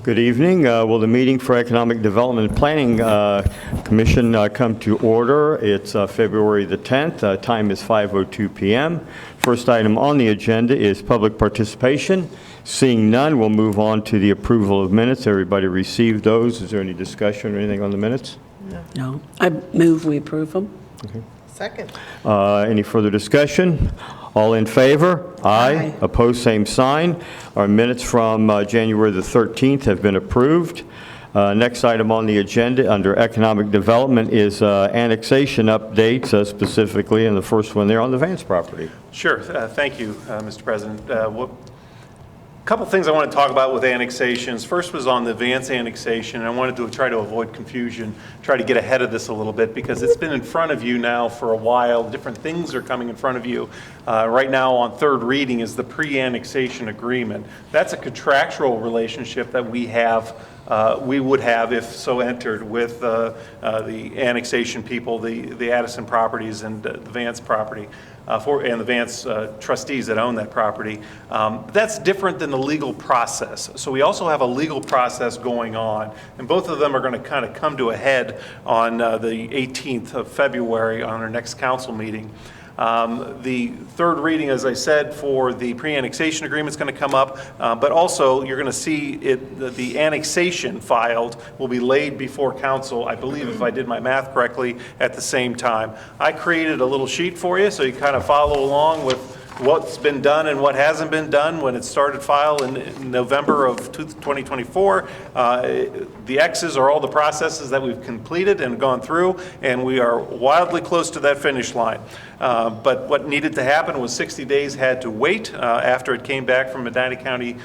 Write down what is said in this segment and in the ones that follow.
Good evening. Will the meeting for Economic Development and Planning Commission come to order? It's February the 10th. Time is 5:02 p.m. First item on the agenda is public participation. Seeing none, we'll move on to the approval of minutes. Everybody received those. Is there any discussion or anything on the minutes? No. I move we approve them. Okay. Second. Any further discussion? All in favor? Aye. Opposed, same sign. Our minutes from January the 13th have been approved. Next item on the agenda under economic development is annexation updates, specifically, and the first one there on the Vance property. Sure. Thank you, Mr. President. A couple things I want to talk about with annexations. First was on the Vance annexation, and I wanted to try to avoid confusion, try to get ahead of this a little bit because it's been in front of you now for a while. Different things are coming in front of you. Right now on third reading is the pre-annexation agreement. That's a contractual relationship that we would have if so entered with the annexation people, the Addison properties and the Vance property. And the Vance trustees that own that property. That's different than the legal process. So we also have a legal process going on, and both of them are going to kind of come to a head on the 18th of February on our next council meeting. The third reading, as I said, for the pre-annexation agreement is going to come up, but also you're going to see the annexation filed will be laid before council, I believe, if I did my math correctly, at the same time. I created a little sheet for you so you kind of follow along with what's been done and what hasn't been done when it started file in November of 2024. The X's are all the processes that we've completed and gone through, and we are wildly close to that finish line. But what needed to happen was 60 days had to wait after it came back from Medina County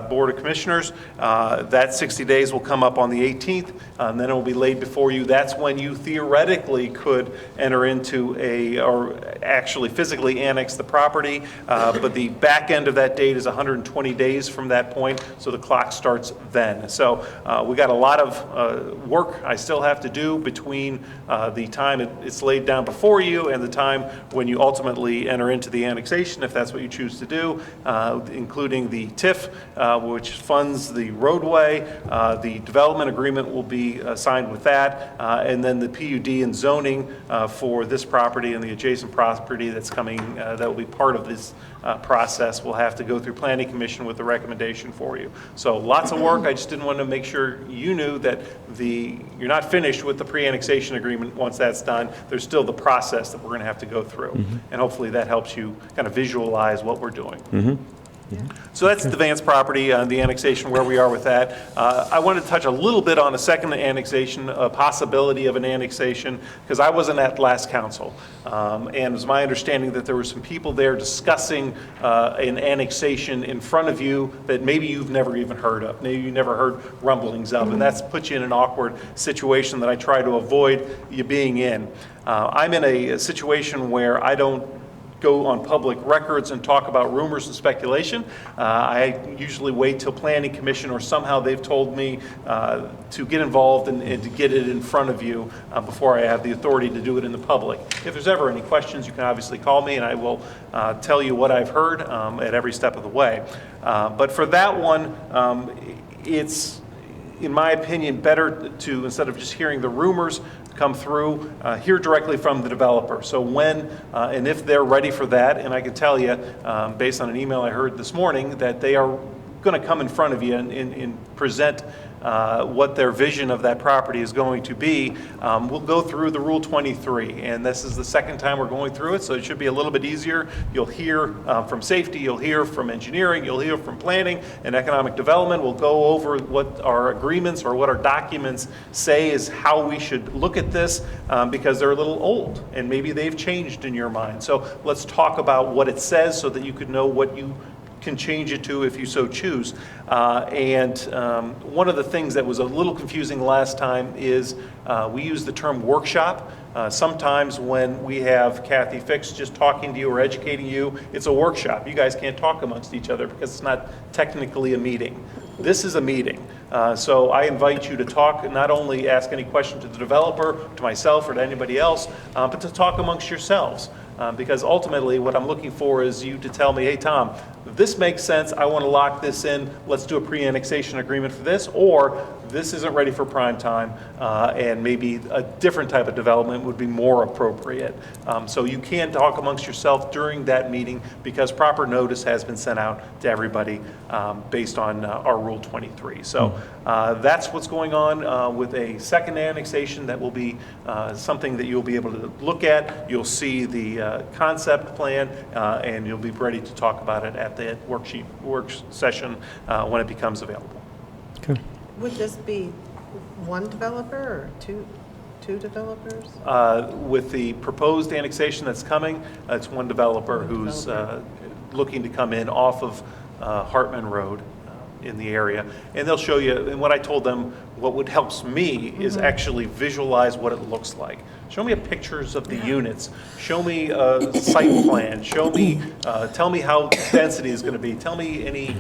Board of Commissioners. That 60 days will come up on the 18th, and then it will be laid before you. That's when you theoretically could enter into or actually physically annex the property. But the back end of that date is 120 days from that point, so the clock starts then. So we got a lot of work I still have to do between the time it's laid down before you and the time when you ultimately enter into the annexation, if that's what you choose to do, including the TIF, which funds the roadway. The development agreement will be signed with that, and then the PUD and zoning for this property and the adjacent property that's coming, that will be part of this process. We'll have to go through Planning Commission with the recommendation for you. So lots of work. I just didn't want to make sure you knew that you're not finished with the pre-annexation agreement. Once that's done, there's still the process that we're going to have to go through. And hopefully that helps you kind of visualize what we're doing. So that's the Vance property, the annexation, where we are with that. I wanted to touch a little bit on a second annexation, a possibility of an annexation, because I wasn't at last council. And it was my understanding that there were some people there discussing an annexation in front of you that maybe you've never even heard of. Maybe you never heard rumblings of, and that's put you in an awkward situation that I try to avoid you being in. I'm in a situation where I don't go on public records and talk about rumors and speculation. I usually wait till Planning Commission or somehow they've told me to get involved and to get it in front of you before I have the authority to do it in the public. If there's ever any questions, you can obviously call me and I will tell you what I've heard at every step of the way. But for that one, it's, in my opinion, better to, instead of just hearing the rumors come through, hear directly from the developer. So when and if they're ready for that, and I can tell you, based on an email I heard this morning, that they are going to come in front of you and present what their vision of that property is going to be. We'll go through the Rule 23, and this is the second time we're going through it, so it should be a little bit easier. You'll hear from safety, you'll hear from engineering, you'll hear from planning and economic development. We'll go over what our agreements or what our documents say is how we should look at this, because they're a little old and maybe they've changed in your mind. So let's talk about what it says so that you could know what you can change it to if you so choose. One of the things that was a little confusing last time is we use the term workshop. Sometimes when we have Kathy Fix just talking to you or educating you, it's a workshop. You guys can't talk amongst each other because it's not technically a meeting. This is a meeting. So I invite you to talk, not only ask any question to the developer, to myself, or to anybody else, but to talk amongst yourselves. Because ultimately what I'm looking for is you to tell me, hey Tom, this makes sense, I want to lock this in, let's do a pre-annexation agreement for this, or this isn't ready for prime time, and maybe a different type of development would be more appropriate. So you can talk amongst yourself during that meeting because proper notice has been sent out to everybody based on our Rule 23. So that's what's going on with a second annexation that will be something that you'll be able to look at. You'll see the concept plan, and you'll be ready to talk about it at the work session when it becomes available. Okay. Would this be one developer or two developers? With the proposed annexation that's coming, it's one developer who's looking to come in off of Hartman Road in the area. And they'll show you, and what I told them, what would helps me is actually visualize what it looks like. Show me pictures of the units. Show me a site plan. Show me, tell me how density is going to be. Tell me any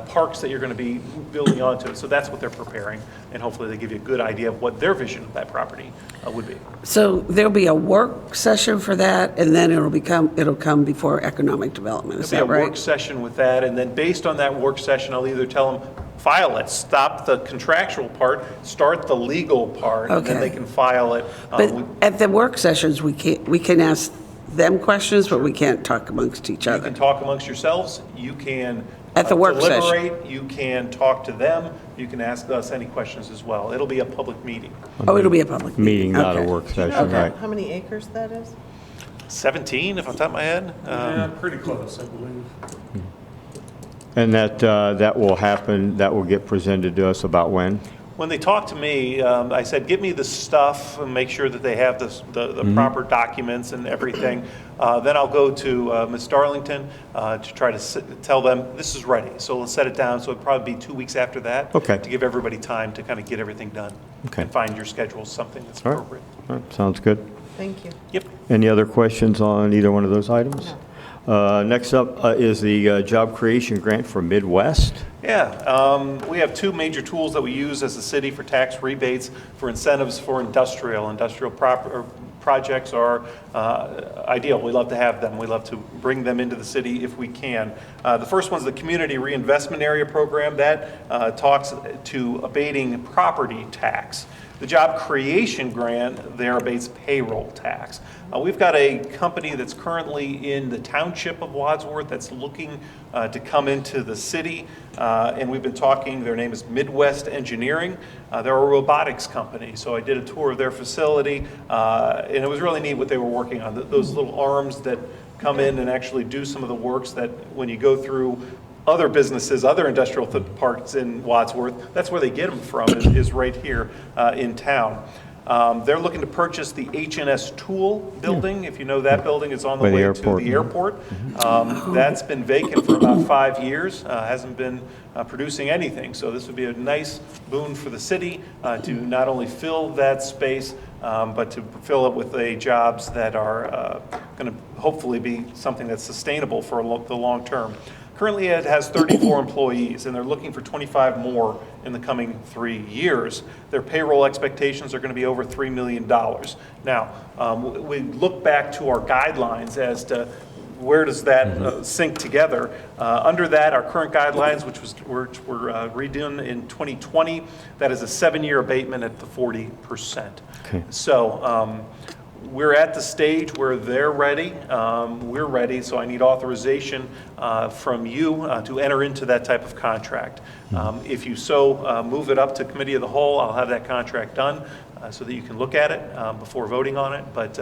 parks that you're going to be building onto it. So that's what they're preparing, and hopefully they give you a good idea of what their vision of that property would be. So there'll be a work session for that, and then it'll come before economic development, is that There'll be a work right? session with that, and then based on that work session, I'll either tell them, file it, stop the contractual part, start the legal part, and then Okay. they can file it. But at the work sessions, we can ask them questions, but we can't talk amongst each You other. can talk amongst yourselves, you can At the work session. deliberate, you can talk to them, you can ask us any questions as well. It'll be a public meeting. Oh, it'll be a public Meeting, not a Okay. work Do you know session, right? how many acres that is? 17, if I'm top of my head. Yeah, pretty close, I believe. And that will happen, that will get presented to us about when? When they talked to me, I said, get me the stuff and make sure that they have the proper documents and everything. Then I'll go to Ms. Darlington to try to tell them this is ready. So let's set it down. So it'll probably be 2 weeks after that. Okay. To give everybody time to kind of get everything done. Okay. And find your schedule something that's All right. appropriate. All right, sounds good. Thank you. Yep. Any other questions on either one of those items? Next up is the job creation grant for Midwest. Yeah, we have two major tools that we use as a city for tax rebates for incentives for industrial. Industrial projects are ideal. We love to have them. We love to bring them into the city if we can. The first one's the Community Reinvestment Area Program that talks to abating property tax. The job creation grant there abates payroll tax. We've got a company that's currently in the township of Wadsworth that's looking to come into the city, and we've been talking. Their name is Midwest Engineering. They're a robotics company, so I did a tour of their facility, and it was really neat what they were working on. Those little arms that come in and actually do some of the works that when you go through other businesses, other industrial parks in Wadsworth, that's where they get them from, is right here in town. They're looking to purchase the H&S Tool building. If you know that building, it's on the By the way airport. to the airport. That's been vacant for about 5 years, hasn't been producing anything. So this would be a nice boon for the city to not only fill that space, but to fill it with the jobs that are going to hopefully be something that's sustainable for the long term. Currently, it has 34 employees, and they're looking for 25 more in the coming 3 years. Their payroll expectations are going to be over $3 million. Now, we look back to our guidelines as to where does that sync together. Under that, our current guidelines, which were redone in 2020, that is a 7-year abatement at the 40%. Okay. So, we're at the stage where they're ready, we're ready, so I need authorization from you to enter into that type of contract. If you so move it up to Committee of the Whole, I'll have that contract done so that you can look at it before voting on it, but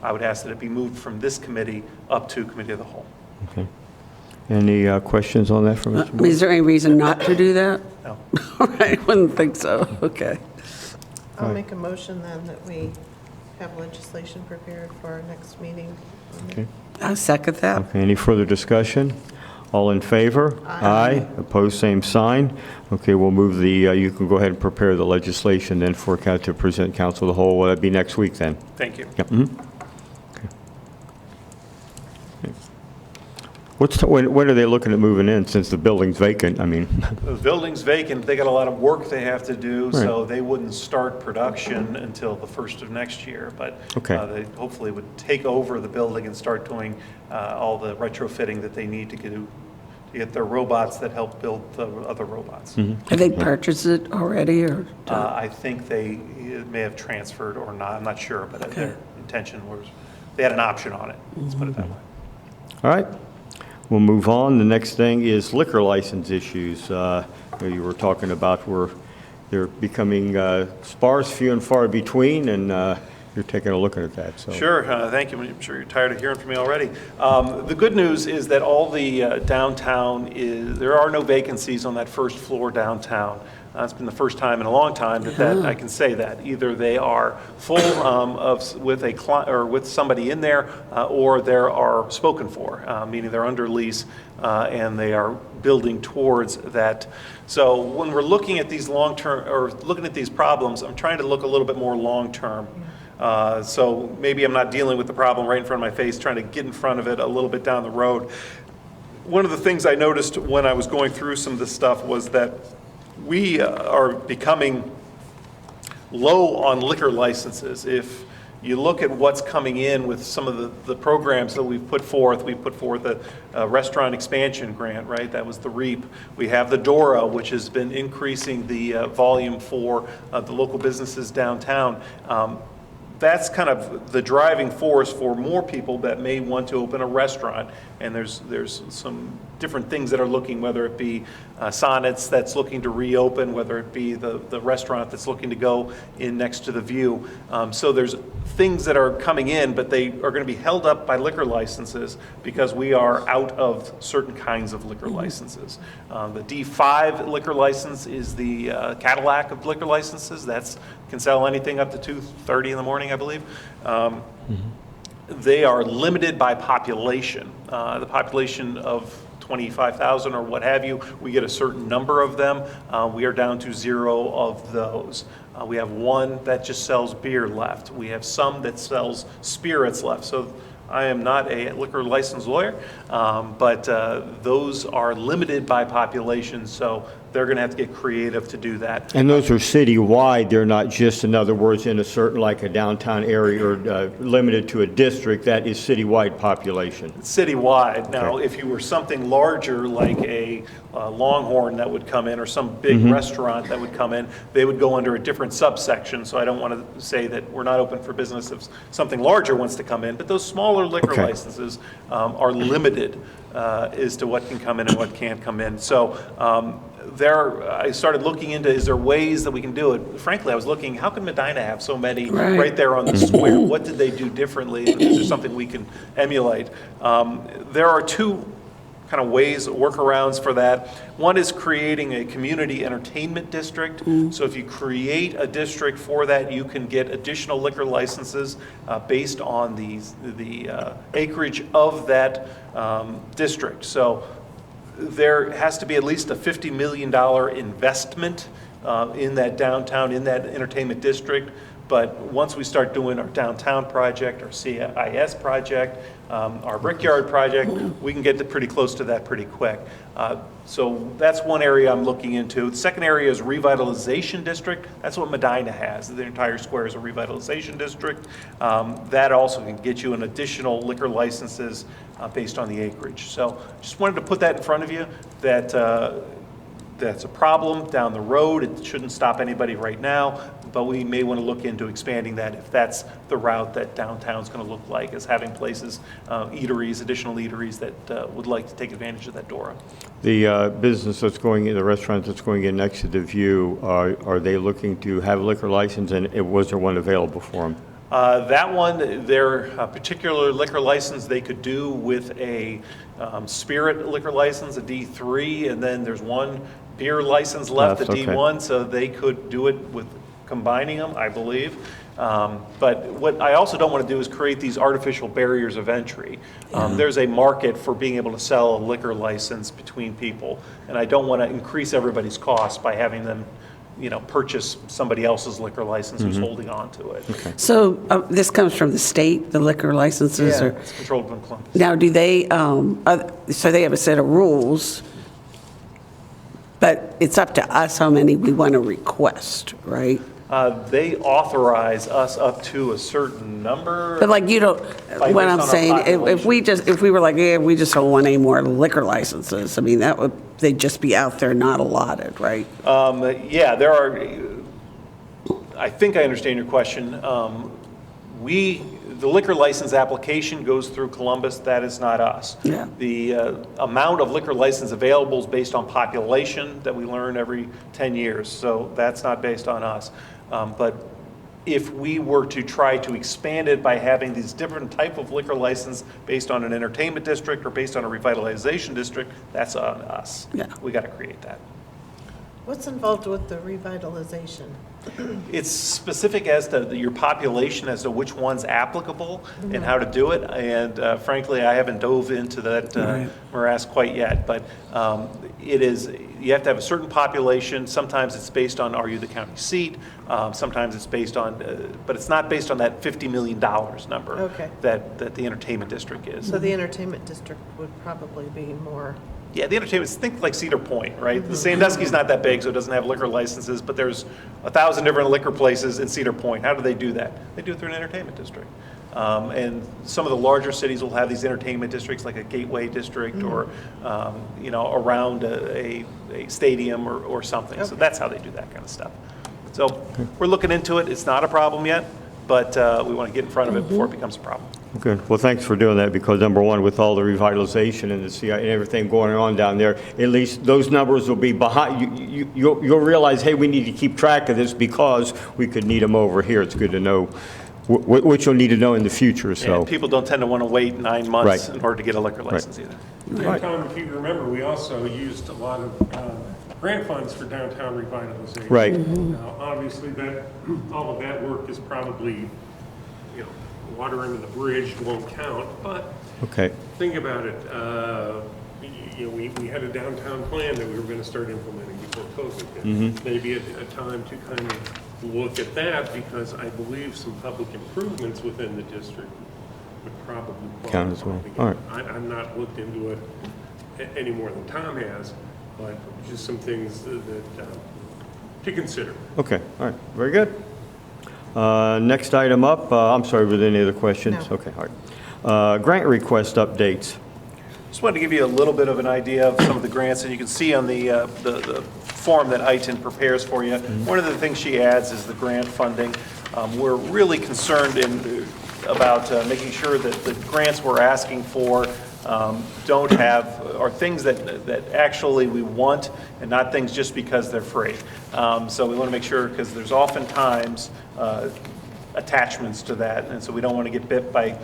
I would ask that it be moved from this committee up to Committee of the Whole. Okay. Any questions on that from Mr. Moore? Is there any reason not to do that? No. I wouldn't think so, okay. I'll make a motion then that we have legislation prepared for our next meeting. Okay. I second that. Okay, any further discussion? All in favor? Aye. Opposed, same sign. Okay, we'll move the, you can go ahead and prepare the legislation then for, to present council of the whole. Will that be next week then? Thank you. Yep. Okay. When are they looking at moving in, since the building's vacant? I mean, The building's vacant, they got a lot of work they have to do, so Right. they wouldn't start production until the first of next year. But Okay. they hopefully would take over the building and start doing all the retrofitting that they need to to get their robots that help build the other robots. Have they purchased it already, or? I think they may have transferred or not, I'm not sure, but Okay. their intention was, they had an option on it, let's put it that way. All right, we'll move on. The next thing is liquor license issues. You were talking about where they're becoming sparse, few and far between, and you're taking a look at that, so. Sure, thank you. I'm sure you're tired of hearing from me already. The good news is that all the downtown there are no vacancies on that first floor downtown. It's been the first time in a long time that I can say that. Either they are full with a client or with somebody in there, or they are spoken for, meaning they're under lease and they are building towards that. So when we're looking at these long-term or looking at these problems, I'm trying to look a little bit more long-term. So maybe I'm not dealing with the problem right in front of my face, trying to get in front of it a little bit down the road. One of the things I noticed when I was going through some of this stuff was that we are becoming low on liquor licenses. If you look at what's coming in with some of the programs that we've put forth a restaurant expansion grant, right? That was the REAP. We have the DORA, which has been increasing the volume for the local businesses downtown. That's kind of the driving force for more people that may want to open a restaurant. And there's some different things that are looking, whether it be Sonnets that's looking to reopen, whether it be the restaurant that's looking to go in next to the View. So there's things that are coming in, but they are going to be held up by liquor licenses because we are out of certain kinds of liquor licenses. The D5 liquor license is the Cadillac of liquor licenses. That's can sell anything up to 2:30 in the morning, I believe. They are limited by population. The population of 25,000 or what have you, we get a certain number of them. We are down to 0 of those. We have one that just sells beer left. We have some that sells spirits left. So I am not a liquor license lawyer, but those are limited by population, so they're going to have to get creative to do that. And those are citywide, they're not just, in other words, in a certain, like a downtown area or limited to a district, that is citywide population. Citywide. Now, Okay. if you were something larger, like a Longhorn that would come in, or some big restaurant that would come in, they would go under a different subsection. So I don't want to say that we're not open for business if something larger wants to come in, but those smaller liquor Okay. licenses are limited as to what can come in and what can't come in. So I started looking into, is there ways that we can do it? Frankly, I was looking, how can Medina have so many right there on the square? What did they do differently? Is there something we can emulate? There are two kind of ways, workarounds for that. One is creating a community entertainment district. So if you create a district for that, you can get additional liquor licenses based on the acreage of that district. So there has to be at least a $50 million investment in that downtown, in that entertainment district. But once we start doing our downtown project, our CIS project, our Brickyard project, we can get pretty close to that pretty quick. So that's one area I'm looking into. The second area is revitalization district. That's what Medina has. The entire square is a revitalization district. That also can get you an additional liquor licenses based on the acreage. So just wanted to put that in front of you, that that's a problem down the road. It shouldn't stop anybody right now, but we may want to look into expanding that if that's the route that downtown's going to look like, is having places, eateries, additional eateries that would like to take advantage of that DORA. The business that's going in, the restaurant that's going in next to the View, are they looking to have a liquor license, and was there one available for them? That one, their particular liquor license they could do with a spirit liquor license, a D3, and then there's one beer license left, a Okay. D1, so they could do it with combining them, I believe. But what I also don't want to do is create these artificial barriers of entry. There's a market for being able to sell a liquor license between people, and I don't want to increase everybody's costs by having them, purchase somebody else's liquor license who's holding on to it. So this comes from the state, the liquor licenses? Yeah, Or it's controlled from Columbus. now, do they, so they have a set of rules, but it's up to us how many we want to request, right? They authorize us up to a certain number. But like, you don't, Like what based I'm on our saying, population. if we were like, yeah, we just don't want any more liquor licenses, I mean, they'd just be out there not allotted, right? Yeah, there are, I think I understand your question. The liquor license application goes through Columbus, that is not us. Yeah. The amount of liquor license available is based on population that we learn every 10 years, so that's not based on us. But if we were to try to expand it by having these different type of liquor license based on an entertainment district or based on a revitalization district, that's on us. Yeah. We got to create that. What's involved with the revitalization? It's specific as to your population, as to which one's applicable and how to do it. And frankly, I haven't dove into that morass quite yet. But it is, you have to have a certain population. Sometimes it's based on, are you the county seat? Sometimes it's based on, but it's not based on that $50 million number Okay. that the entertainment district is. So the entertainment district would probably be more, Yeah, the entertainment, think like Cedar Point, right? The Sandusky's not that big, so it doesn't have liquor licenses, but there's 1,000 different liquor places in Cedar Point. How do they do that? They do it through an entertainment district. And some of the larger cities will have these entertainment districts, like a gateway district or, around a stadium or something. So Okay. that's how they do that kind of stuff. So we're looking into it. It's not a problem yet, but we want to get in front of it before it becomes a problem. Okay, well, thanks for doing that, because number one, with all the revitalization and the CI and everything going on down there, at least those numbers will be behind, you'll realize, hey, we need to keep track of this because we could need them over here. It's good to know what you'll need to know in the future, so. And people don't tend to want to wait 9 months Right. in order to get a liquor license either. Right. Tom, if you remember, we also used a lot of grant funds for downtown revitalization. Right. Now, obviously, all of that work is probably, water under the bridge won't count, but Okay, think about it. We had a downtown plan that we were going to start implementing before COVID hit. Maybe a time to kind of look at that, because I believe some public improvements within the district would probably Count as well. qualify. All right. I've not looked into it any more than Tom has, but just some things that to consider. okay, all right, very good. Next item up, I'm sorry, with any other questions? No. Okay, all right. Grant request updates. Just wanted to give you a little bit of an idea of some of the grants, and you can see on the form that Iton prepares for you. One of the things she adds is the grant funding. We're really concerned about making sure that the grants we're asking for don't have, are things that actually we want and not things just because they're free. So we want to make sure, because there's oftentimes attachments to that, and so we don't want to get bit by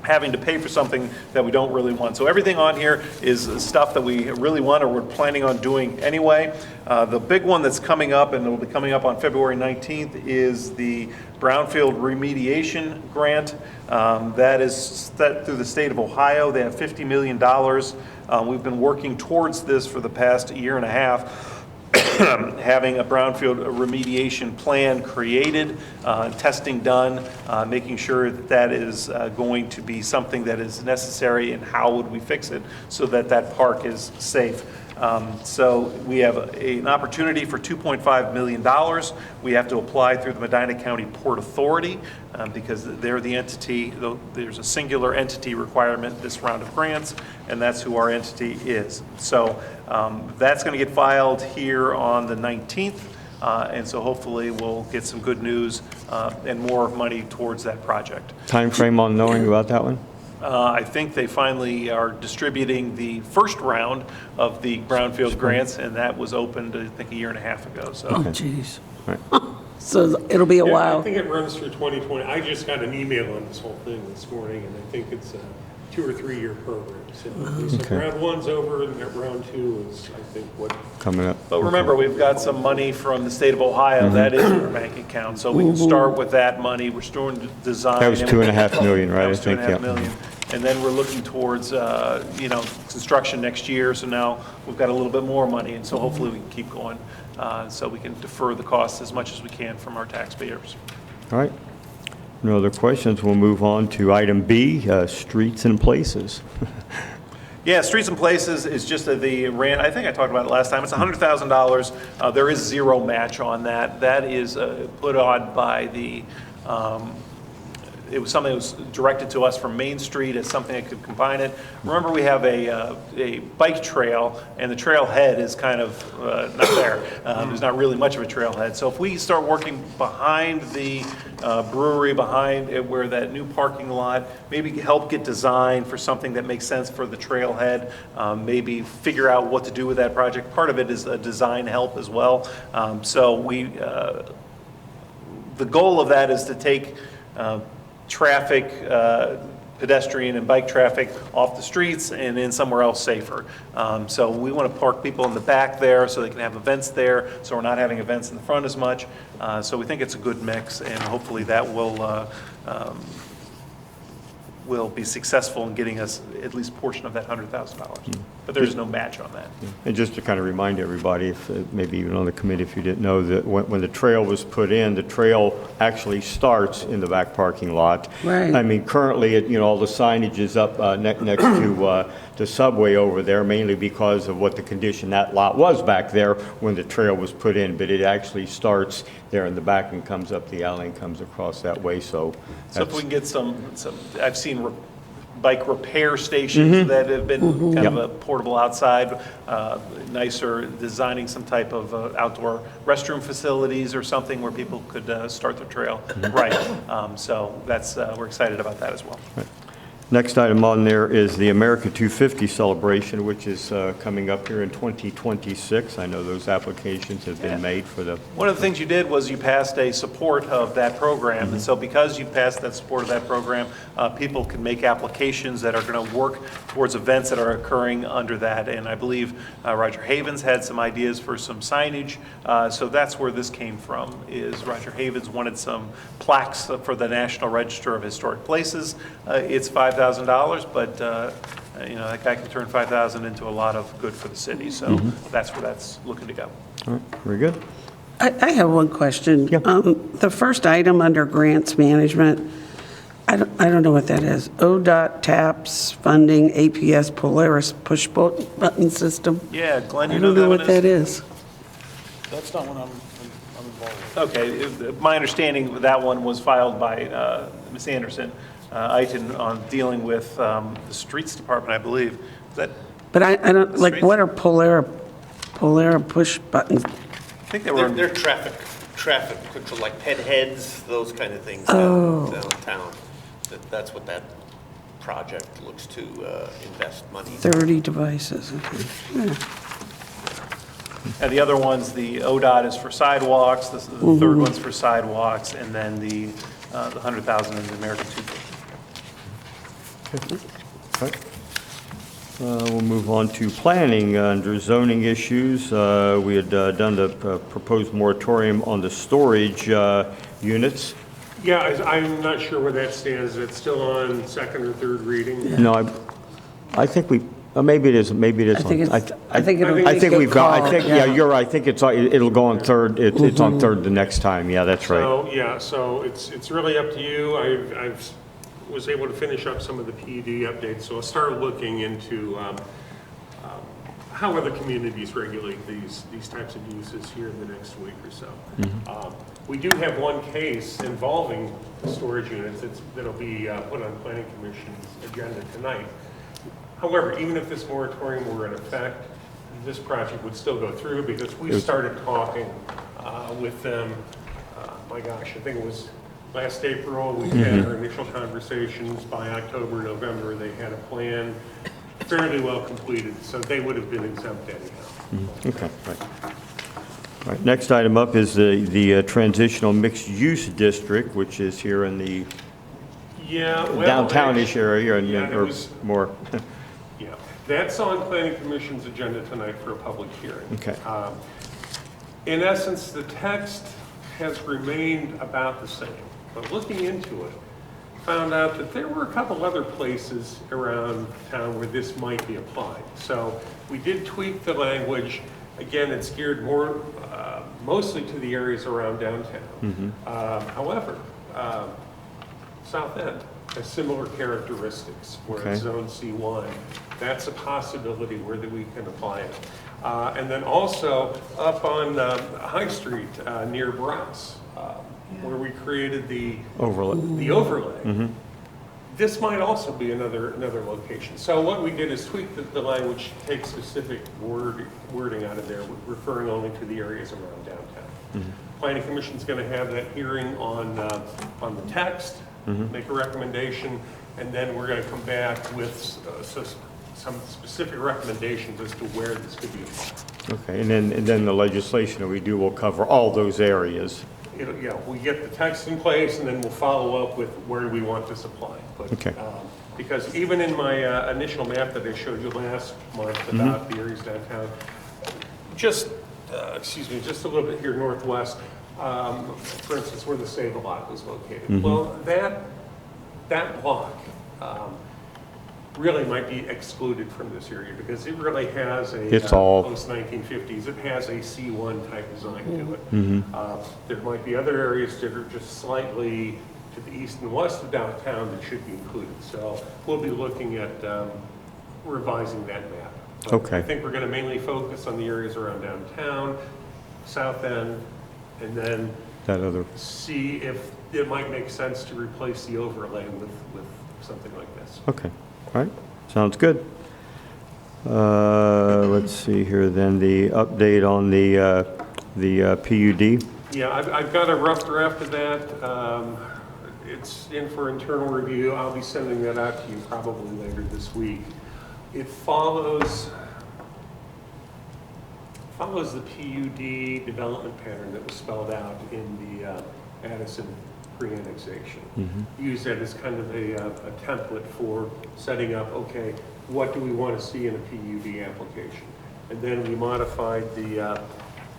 having to pay for something that we don't really want. So everything on here is stuff that we really want or we're planning on doing anyway. The big one that's coming up, and it'll be coming up on February 19th, is the Brownfield Remediation Grant. That is set through the state of Ohio. They have $50 million. We've been working towards this for the past year and a half. Having a brownfield remediation plan created, testing done, making sure that that is going to be something that is necessary, and how would we fix it so that that park is safe. So we have an opportunity for $2.5 million. We have to apply through the Medina County Port Authority because they're the entity. There's a singular entity requirement this round of grants, and that's who our entity is. So that's going to get filed here on the 19th, and so hopefully we'll get some good news and more money towards that project. Time frame on knowing about that one? I think they finally are distributing the first round of the brownfield grants, and that was opened, I think, a year and a half ago, so. Oh, jeez. Right. So it'll be a Yeah, while. I think it runs through 2020. I just got an email on this whole thing this morning, and I think it's a 2 or 3 year program. So Okay. round one's over, and that round two is, I think, what. Coming up. But remember, we've got some money from the state of Ohio that is in our bank account, so we can start with that money. We're starting to design. That was $2.5 million, right? That was I think, $2.5 yeah. million. And then we're looking towards, construction next year, so now we've got a little bit more money, and so hopefully we can keep going, so we can defer the costs as much as we can from our taxpayers. All right. No other questions. We'll move on to item B, streets and places. Yeah, Streets and Places is just the rent, I think I talked about it last time, it's $100,000. There is zero match on that. That is put on by the, it was something that was directed to us from Main Street as something that could combine it. Remember, we have a bike trail, and the trailhead is kind of not there. There's not really much of a trailhead. So if we start working behind the brewery, behind where that new parking lot, maybe help get designed for something that makes sense for the trailhead, maybe figure out what to do with that project. Part of it is a design help as well. So the goal of that is to take traffic, pedestrian and bike traffic off the streets and in somewhere else safer. So we want to park people in the back there so they can have events there, so we're not having events in the front as much. So we think it's a good mix, and hopefully that will be successful in getting us at least a portion of that $100,000. But there is no match on that. And just to kind of remind everybody, if maybe even on the committee, if you didn't know, that when the trail was put in, the trail actually starts in the back parking lot. Right. I mean, currently, all the signage is up next to the Subway over there, mainly because of what the condition that lot was back there when the trail was put in. But it actually starts there in the back and comes up the alley and comes across that way. So if we can get some I've seen bike repair stations that have been kind of a portable outside, nicer, designing some type of outdoor restroom facilities or something where people could start their trail right. So we're excited about that as well. Right. Next item on there is the America 250 celebration, which is coming up here in 2026. I know those applications have been made for the... One of the things you did was you passed a support of that program. And so because you passed that support of that program, people can make applications that are going to work towards events that are occurring under that. And I believe Roger Havens had some ideas for some signage. So that's where this came from, is Roger Havens wanted some plaques for the National Register of Historic Places. It's $5,000, but that guy can turn $5,000 into a lot of good for the city. So that's where that's looking to go. All right, very good. I have one question. Yeah. The first item under grants management, I don't know what that is. ODOT TAPS funding APS Polaris push button system. Yeah, Glenn, I you know don't know that what one is? that is. That's not what I'm involved with. Okay, my understanding that one was filed by Ms. Anderson, Iton, on dealing with the Streets Department, I believe. Is that, But I don't, The like, streets? what are Polara push buttons? I think they were, They're traffic control, like ped heads, those kind of things downtown. That's what that project looks to invest money in. 30 devices. Okay. Yeah. and the other ones, the ODOT is for sidewalks, the third one's for sidewalks, and then the 100,000 in the American 250. All right. We'll move on to planning. Under zoning issues, we had done the proposed moratorium on the storage units. Yeah, I'm not sure where that stands. It's still on second or third reading. No, I think we, maybe it is, maybe it is. I think on- it's, I think it'll I make think a we've got, I call, think, yeah, you're right. I think it'll go on third, it's on third the next time. Yeah, that's right. So, yeah, so it's really up to you. I've was able to finish up some of the PUD updates, so I'll start looking into how other communities regulate these types of uses here in the next week or so. We do have one case involving the storage units that'll be put on Planning Commission's agenda tonight. However, even if this moratorium were in effect, this project would still go through because we started talking with them, my gosh, I think it was last April. We had our initial conversations. By October, November, they had a plan fairly well completed, so they would have been exempt anyhow. Okay, right. All right, next item up is the transitional mixed-use district, which is here in the downtownish area or more. Yeah, that's on Planning Commission's agenda tonight for a public hearing. Okay. In essence, the text has remained about the same, but looking into it, found out that there were a couple other places around town where this might be applied. So we did tweak the language. Again, it's geared more, mostly to the areas around downtown. However, South End, has similar characteristics, where Okay. it's zone C1. That's a possibility where that we can apply it. And then also up on High Street near Brass, where we created the overlay. This might also be another location. So what we did is tweak the language, take specific wording out of there, referring only to the areas around downtown. Planning Commission's going to have that hearing on the text, make a recommendation, and then we're going to come back with some specific recommendations as to where this could be applied. Okay, and then the legislation that we do will cover all those areas. We get the text in place, and then we'll follow up with where do we want this applied. But, Okay. because even in my initial map that I showed you last month about the areas downtown, just a little bit here northwest, for instance, where the Save-A-Lot was located. Well, that block really might be excluded from this area because it really has a It's all- post-1950s. It has a C1 type design to it. There might be other areas that are just slightly to the east and west of downtown that should be included. So we'll be looking at revising that map. But Okay. I think we're going to mainly focus on the areas around downtown, south end, and then That other, see if it might make sense to replace the overlay with something like this. okay, all right, sounds good. Let's see here then, the update on the PUD. Yeah, I've got a rough draft of that. It's in for internal review. I'll be sending that out to you probably later this week. It follows the PUD development pattern that was spelled out in the Addison pre-annexation. Use that as kind of a template for setting up, okay, what do we want to see in a PUD application? And then we modified the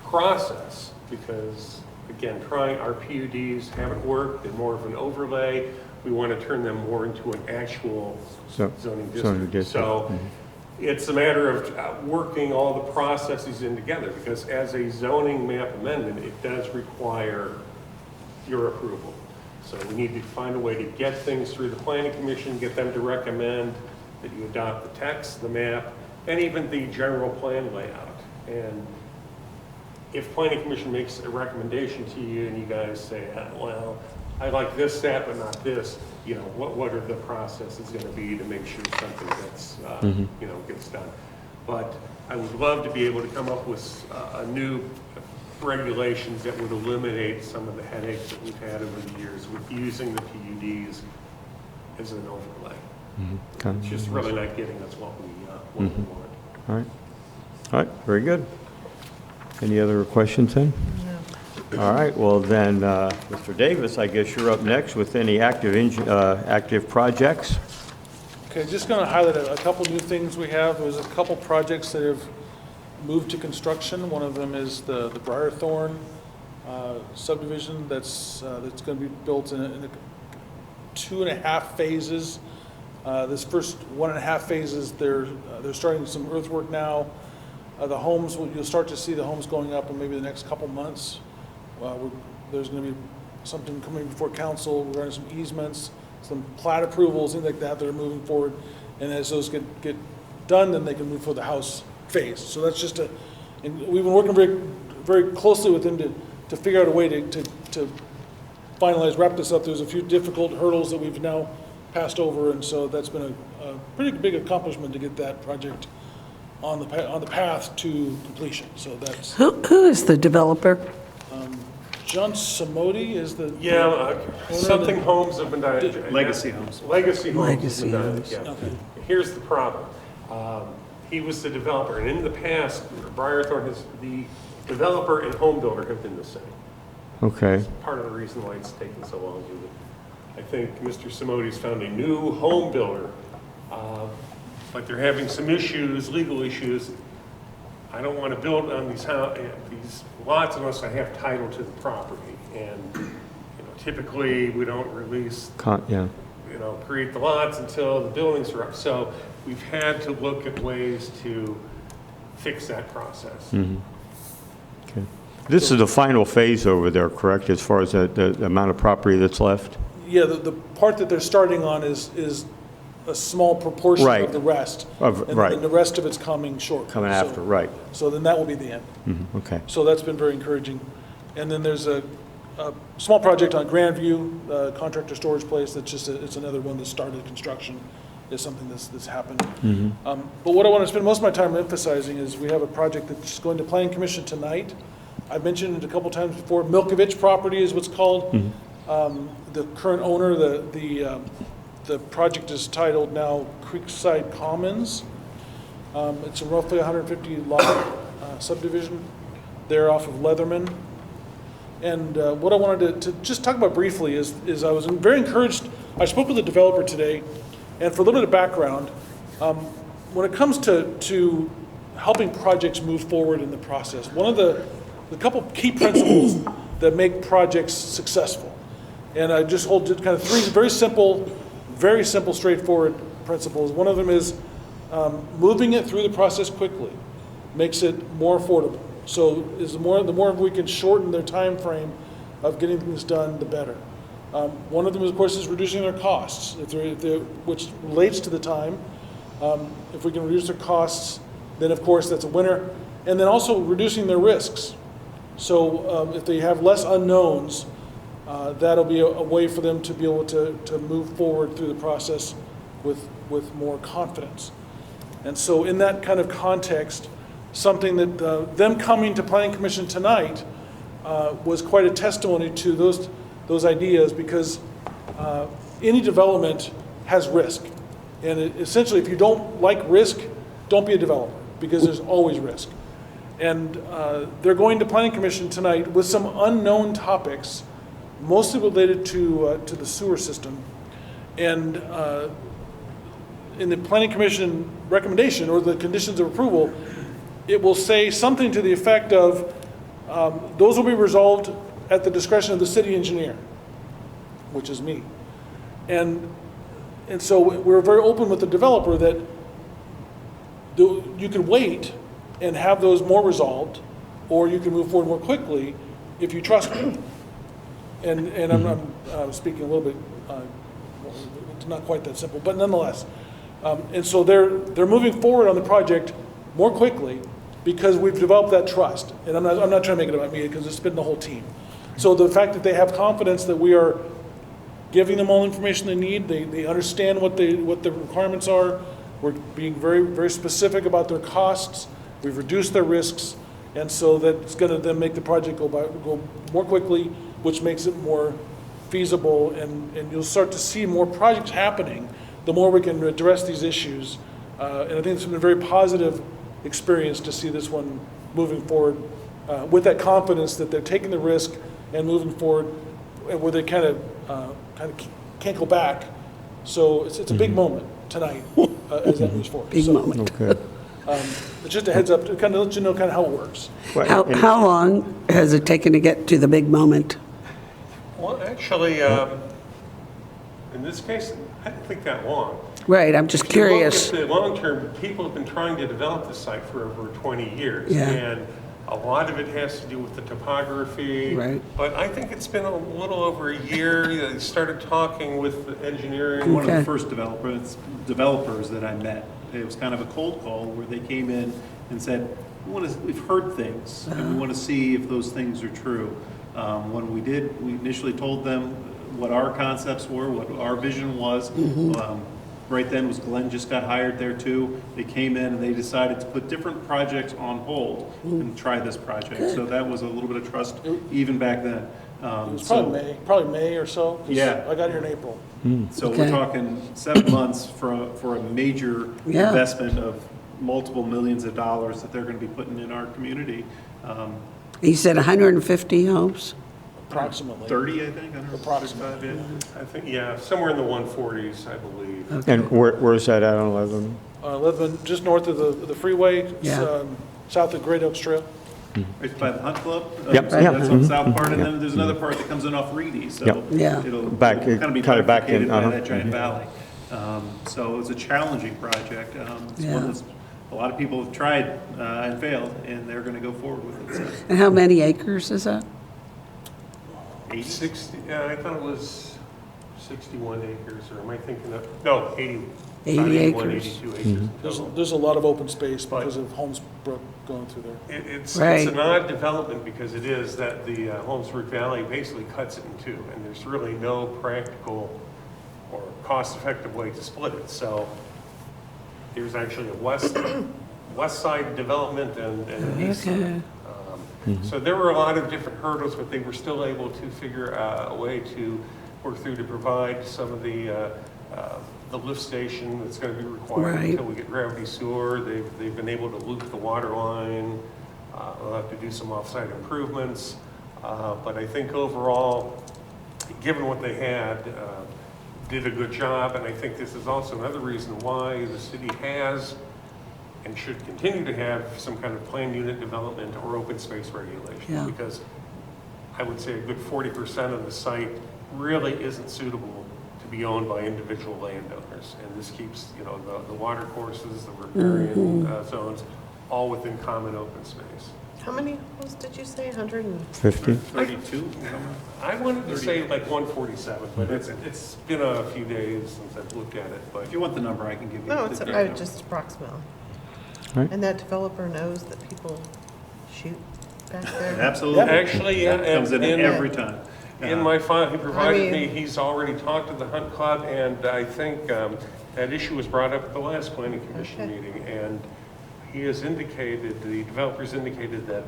process because, again, our PUDs haven't worked. They're more of an overlay. We want to turn them more into an actual zoning district. So it's a matter of working all the processes in together because as a zoning map amendment, it does require your approval. So we need to find a way to get things through the Planning Commission, get them to recommend that you adopt the text, the map, and even the general plan layout. And if Planning Commission makes a recommendation to you and you guys say, well, I like this stat but not this, what are the processes going to be to make sure something gets, gets done. But I would love to be able to come up with a new regulations that would eliminate some of the headaches that we've had over the years with using the PUDs as an overlay. It's just really not getting us what we want. All right, all right, very good. Any other questions then? No. All right, well then, Mr. Davis, I guess you're up next with any active projects. Okay, just going to highlight a couple new things we have. There's a couple projects that have moved to construction. One of them is the Briarthorn subdivision that's going to be built in 2.5 phases. This first 1.5 phases, they're starting some earthwork now. The homes, you'll start to see the homes going up in maybe the next couple months. There's going to be something coming before council regarding some easements, some plat approvals, things like that are moving forward. And as those get done, then they can move for the house phase. So that's just and we've been working very, very closely with them to figure out a way to finalize, wrap this up. There's a few difficult hurdles that we've now passed over, and so that's been a pretty big accomplishment to get that project on the path to completion. So that's Who is the developer? John Samodi is the Something Homes have been done. Legacy Homes. Legacy Homes has Legacy been done, Homes. yeah. Okay. Here's the problem. He was the developer, and in the past, Briarthorn the developer and home builder have been the same. Okay, Part of the reason why it's taken so long to do it. I think Mr. Samodi's found a new home builder, but they're having some issues, legal issues. I don't want to build on these lots unless I have title to the property. And typically we don't release, create the lots until the buildings are up. So we've had to look at ways to fix that process. okay. This is the final phase over there, correct, as far as the amount of property that's left? yeah, the part that they're starting on is a small proportion Right. of the rest. Of- And right. then the rest of it's coming short. Coming after, right. So then that will be the end. Okay. So that's been very encouraging. And then there's a small project on Grandview, contractor storage place, that's just, it's another one that started construction, is something that's happened. But what I want to spend most of my time emphasizing is we have a project that's going to Planning Commission tonight. I've mentioned it a couple times before, Milkovich property is what's called. The current owner, the project is titled now Creekside Commons. It's a roughly 150 lot subdivision there off of Leatherman. And what I wanted to just talk about briefly is I was very encouraged. I spoke with the developer today, and for a little bit of background, when it comes to helping projects move forward in the process, one of the couple key principles that make projects successful, and I just hold kind of three very simple, straightforward principles. One of them is moving it through the process quickly makes it more affordable. So the more we can shorten their time frame of getting things done, the better. One of them, of course, is reducing their costs, which relates to the time. If we can reduce their costs, then of course that's a winner. And then also reducing their risks. So if they have less unknowns, that'll be a way for them to be able to move forward through the process with more confidence. And so in that kind of context, something that them coming to Planning Commission tonight was quite a testimony to those ideas, because any development has risk. And essentially, if you don't like risk, don't be a developer, because there's always risk. And they're going to Planning Commission tonight with some unknown topics, mostly related to the sewer system. And in the Planning Commission recommendation, or the conditions of approval, it will say something to the effect of, those will be resolved at the discretion of the city engineer, which is me. And so we're very open with the developer that you can wait and have those more resolved, or you can move forward more quickly if you trust me. And I'm speaking a little bit, it's not quite that simple, but nonetheless. And so they're moving forward on the project more quickly because we've developed that trust. And I'm not trying to make it about me, because it's been the whole team. So the fact that they have confidence that we are giving them all the information they need, they understand what the requirements are. We're being very, very specific about their costs. We've reduced their risks, and so that's going to then make the project go more quickly, which makes it more feasible, and you'll start to see more projects happening the more we can address these issues. And I think it's been a very positive experience to see this one moving forward with that confidence that they're taking the risk and moving forward, where they kind of can't go back. So it's a big moment tonight as that moves forward. Big moment. Okay. It's just a heads up to kind of let you know kind of how it works. How long has it taken to get to the big moment? Well, actually, in this case, I don't think that long. Right, I'm just curious. If you look at the long term, people have been trying to develop the site for over 20 years. Yeah. And a lot of it has to do with the topography. Right. But I think it's been a little over a year. They started talking with the engineering. One of Okay. the first developers that I met, it was kind of a cold call where they came in and said, we've heard things, and we want to see if those things are true. When we initially told them what our concepts were, what our vision was. Right then was Glenn just got hired there too. They came in and they decided to put different projects on hold and try this project. So that was a little bit of trust even back then. It was probably May or so. 'Cause Yeah. I got here in April. So Okay. we're talking 7 months for a major Yeah. investment of multiple millions of dollars that they're going to be putting in our community. You said 150 homes? Approximately. 30, I think. I don't know. Approximately. I think, yeah, somewhere in the 140s, I believe. And where's that at on 11? Lebanon, just north of the freeway, Yeah. south of Great Oaks Trail. Right by the Hunt Club. Yep, So yeah. that's on the south part, and then there's another part that comes in off Reedy, so Yep. Yeah. it'll Back- kind of be kind of back in, bifurcated by uh-huh. that giant valley. So it's a challenging project. It's one Yeah. that's, a lot of people have tried and failed, and they're going to go forward with it. So And how many acres is that? 80. 60, yeah, I thought it was 61 acres, or am I thinking of, no, 80. 80 about 81, acres. 82 acres. total. There's a lot of open space because of Holmes Brook going through there. It's Right. an odd development because it is that the Holmesburg Valley basically cuts it in two, and there's really no practical or cost-effective way to split it. So there's actually a west side development and an east Okay. side. So there were a lot of different hurdles, but they were still able to figure out a way to work through to provide some of the lift station that's going to be required Right. until we get gravity sewer. They've been able to loop the water line. We'll have to do some off-site improvements. But I think overall, given what they had, did a good job. And I think this is also another reason why the city has and should continue to have some kind of planned unit development or open space regulation. Yeah. Because I would say a good 40% of the site really isn't suitable to be owned by individual landowners. And this keeps, the water courses, the riparian zones, all within common open space. How many homes did you say? 100 and? 50? 32? I wanted to say like 147, but it's been a few days since I've looked at it, but If you want the number, I can give you. No, the it's, exact I number. just approximate. Right. And that developer knows that people shoot back there? Absolutely. actually, yeah, Comes in and- every time. in my file he provided I mean- me, he's already talked to the Hunt Club, and I think that issue was brought up at the last planning commission Okay. meeting, and he has indicated, the developers indicated that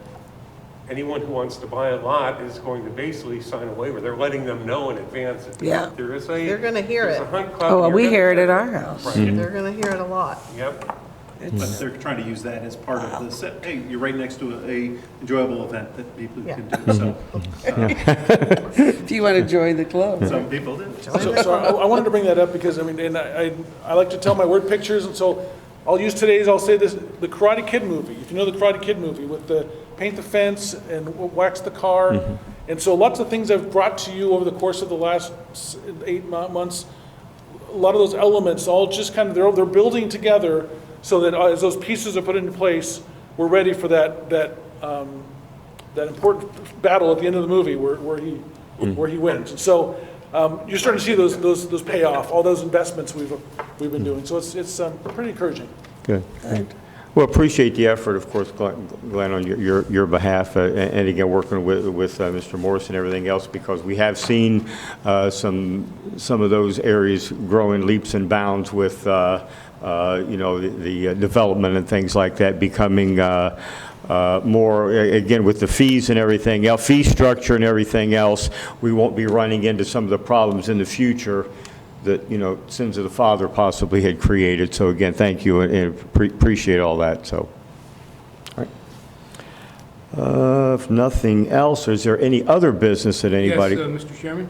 anyone who wants to buy a lot is going to basically sign a waiver. They're letting them know in advance. That Yeah. There is They're gonna hear there's it. a Hunt Club. Oh, well, You're we gonna- hear it at our house. Right. They're gonna hear it a lot. Yep. But they're trying to use that as part of the set. Hey, you're right next to a enjoyable event that people Yeah. can do. So If you want to join the club. some people do. So I wanted to bring that up because, and I like to tell my word pictures, and so I'll use today's, I'll say this, the Karate Kid movie, if you know the Karate Kid movie, with the paint the fence and wax the car. And so lots of things I've brought to you over the course of the last 8 months, a lot of those elements, all just kind of, they're building together so that as those pieces are put into place, we're ready for that important battle at the end of the movie where he wins. And so you're starting to see those pay off, all those investments we've been doing. So it's pretty encouraging. Good. Well, appreciate the effort, of course, Glenn, on your behalf, and again, working with Mr. Morris and everything else, because we have seen some of those areas grow in leaps and bounds with, the development and things like that becoming more, again, with the fees and everything else, fee structure and everything else, we won't be running into some of the problems in the future that, sins of the father possibly had created. So again, thank you, and appreciate all that, so. All right. If nothing else, is there any other business that anybody? Yes, Mr. Chairman?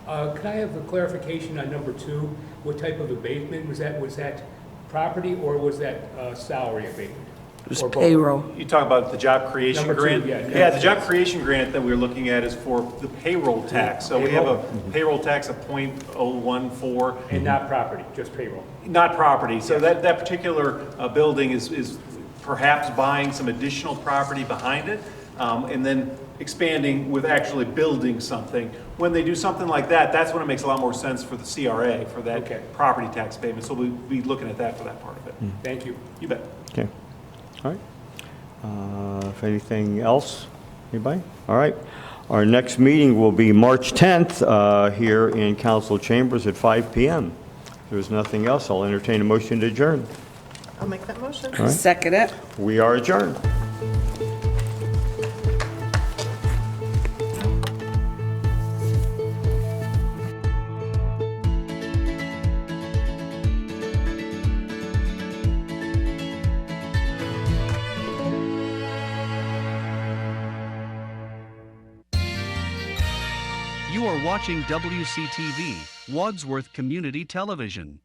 Could I have a clarification on number 2? What type of abatement was that? Was that property or was that salary abatement? Just Or both? payroll. You talk about the job creation Number two, grant? yeah. Yeah, the job creation grant that we're looking at is for the payroll tax. So we have a payroll tax of .014. And not property, just payroll? Not property. So that particular building is perhaps buying some additional property behind it, and then expanding with actually building something. When they do something like that, that's when it makes a lot more sense for the CRA, for that Okay. property tax payment. So we'll be looking at that for that part of it. Thank you. You bet. Okay. All right. If anything else, anybody? All right. Our next meeting will be March 10th here in council chambers at 5 p.m. If there's nothing else, I'll entertain a motion to adjourn. I'll make that motion. right. Second it. We are adjourned. You are watching WCTV, Wadsworth Community Television.